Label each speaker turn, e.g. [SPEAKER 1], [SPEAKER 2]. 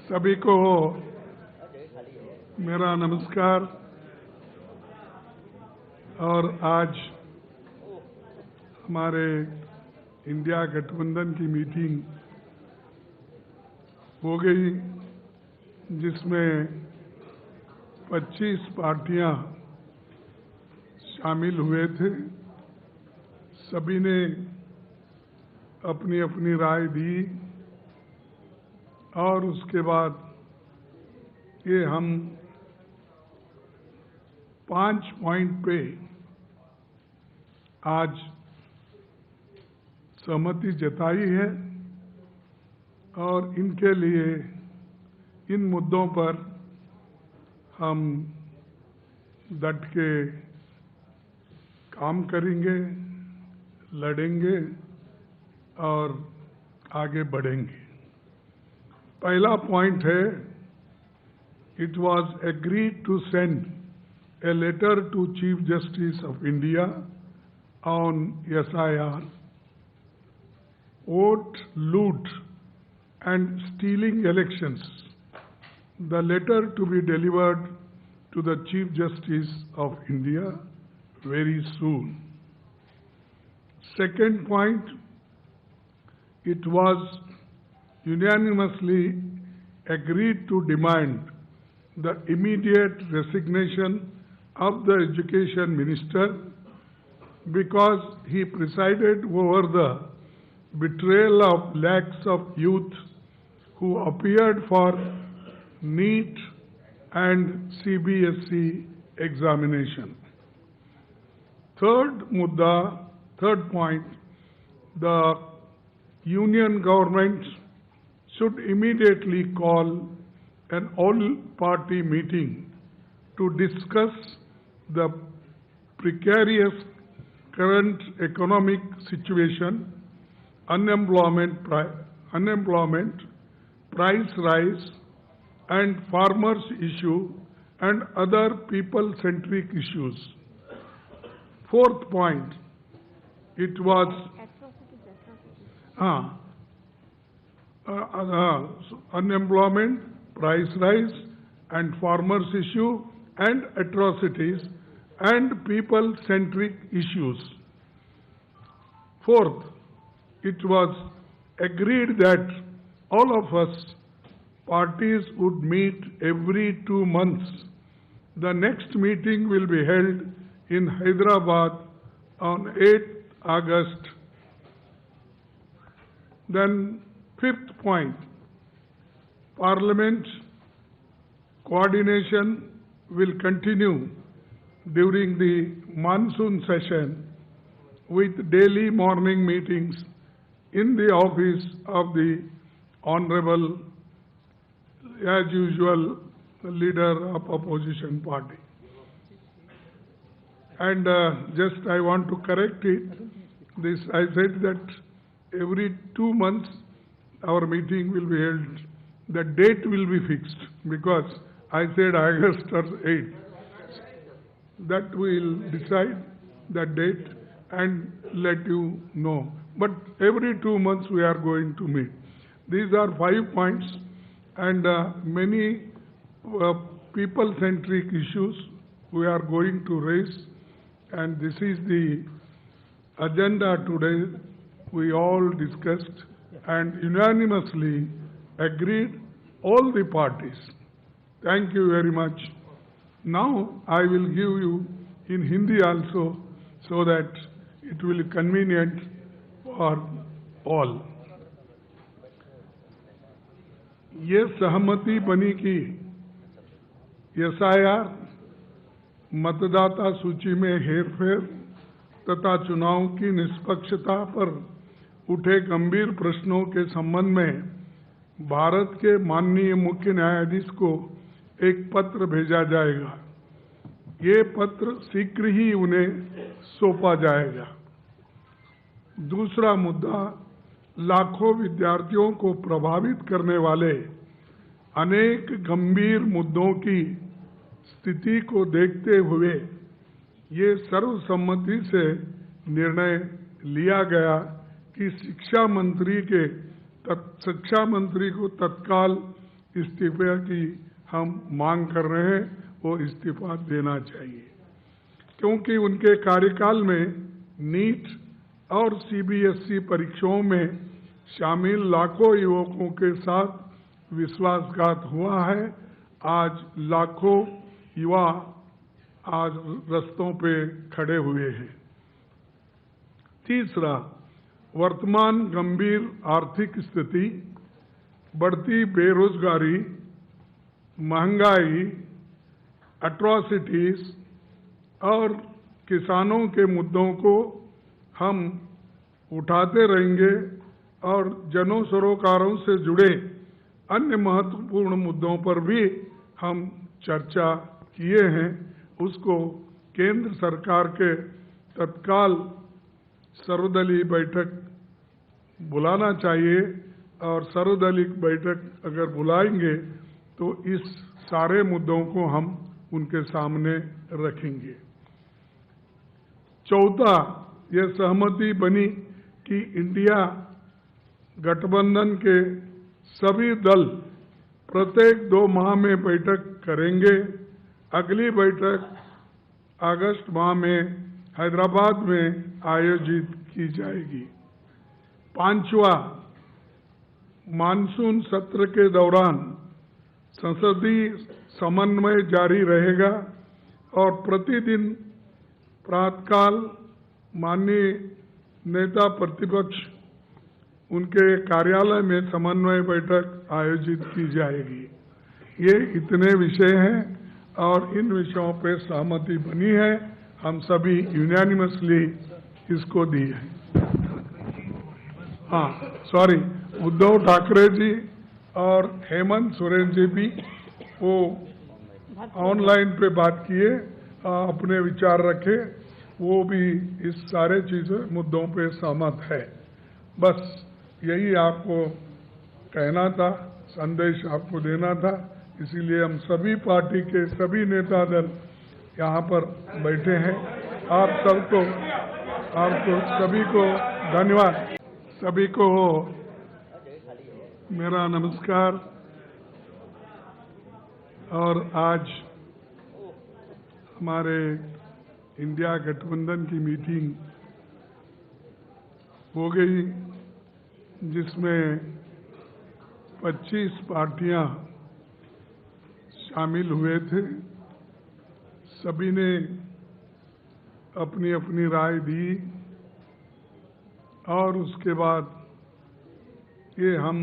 [SPEAKER 1] सभी को मेरा नमस्कार। और आज हमारे इंडिया गठबंधन की मीटिंग हो गई, जिसमें 25 पार्टियां शामिल हुए थे। सभी ने अपनी अपनी राय दी और उसके बाद ये हम 5 पॉइंट पे आज सहमति जताई है और इनके लिए इन मुद्दों पर हम डट के काम करेंगे, लड़ेंगे और आगे बढ़ेंगे। पहला पॉइंट है, it was agreed to send a letter to chief justice of India on SIR, vote loot and stealing elections. The letter to be delivered to the Chief Justice of India very soon. Second point, it was unanimously agreed to demand the immediate resignation of the Education Minister because he presided over the betrayal of lakhs of youth who appeared for NEET and CBSE examination. Third point, the union government should immediately call an all-party meeting to discuss the precarious current economic situation, unemployment, price rise, and farmers' issue and other people-centric issues. Fourth point, it was unemployment, price rise, and farmers' issue and atrocities and people-centric issues. Fourth, it was agreed that all of us parties would meet every 2 months. The next meeting will be held in Hyderabad on 8th August. Then fifth point, Parliament coordination will continue during the monsoon session with daily morning meetings in the office of the Honorable, as usual, leader of opposition party. And just I want to correct it. This I said that every 2 months our meeting will be held. The date will be fixed because I said August or 8th. That we will decide the date and let you know. But every 2 months we are going to meet. These are 5 points and many people-centric issues we are going to raise, and this is the agenda today. We all discussed and unanimously agreed, all the parties. Thank you very much. Now I will give you in Hindi also, so that it will be convenient for all. ये सहमति बनी कि SIR, मतदाता सूची में हेरफेर तथा चुनाव की निष्पक्षता पर उठे गंभीर प्रश्नों के संबंध में भारत के माननीय मुख्य न्यायाधीश को एक पत्र भेजा जाएगा। ये पत्र शीघ्र ही उन्हें सौंपा जाएगा। दूसरा मुद्दा, लाखों विद्यार्थियों को प्रभावित करने वाले अनेक गंभीर मुद्दों की स्थिति को देखते हुए ये सर्वसम्मति से निर्णय लिया गया कि शिक्षा मंत्री को तत्काल इस्तीफे की हम मांग कर रहे हैं, वो इस्तीफा देना चाहिए, क्योंकि उनके कार्यकाल में नीट और सीबीएसई परीक्षाओं में शामिल लाखों युवकों के साथ विश्वासघात हुआ है। आज लाखों युवा आज रस्तों पे खड़े हुए हैं। तीसरा, वर्तमान गंभीर आर्थिक स्थिति, बढ़ती बेरोजगारी, महंगाई, एट्रॉसिटीज और किसानों के मुद्दों को हम उठाते रहेंगे और जन सरोकारों से जुड़े अन्य महत्वपूर्ण मुद्दों पर भी हम चर्चा किए हैं। उसको केंद्र सरकार के तत्काल सर्वदलीय बैठक बुलाना चाहिए और सर्वदलीय बैठक अगर बुलाएंगे तो इस सारे मुद्दों को हम उनके सामने रखेंगे। चौथा, यह सहमति बनी कि इंडिया गठबंधन के सभी दल प्रत्येक 2 माह में बैठक करेंगे। अगली बैठक अगस्त माह में हैदराबाद में आयोजित की जाएगी। पांचवा, मानसून सत्र के दौरान संसदीय समन्वय जारी रहेगा और प्रतिदिन प्रातःकाल माननीय नेता प्रतिपक्ष उनके कार्यालय में समन्वय बैठक आयोजित की जाएगी। ये इतने विषय हैं और इन विषयों पे सहमति बनी है। हम सभी यूनानिमसली इसको दी है। हाँ, सॉरी, उद्धव ठाकरे जी और हेमंत सोरेन जी भी वो ऑनलाइन पे बात किए, अपने विचार रखे, वो भी इस सारे चीज़ों मुद्दों पे सहमत है। बस यही आपको कहना था, संदेश आपको देना था, इसीलिए हम सभी पार्टी के सभी नेता दल यहाँ पर बैठे हैं। आपको सभी को धन्यवाद। सभी को मेरा नमस्कार। और आज हमारे इंडिया गठबंधन की मीटिंग हो गई, जिसमें 25 पार्टियां शामिल हुए थे। सभी ने अपनी अपनी राय दी और उसके बाद ये हम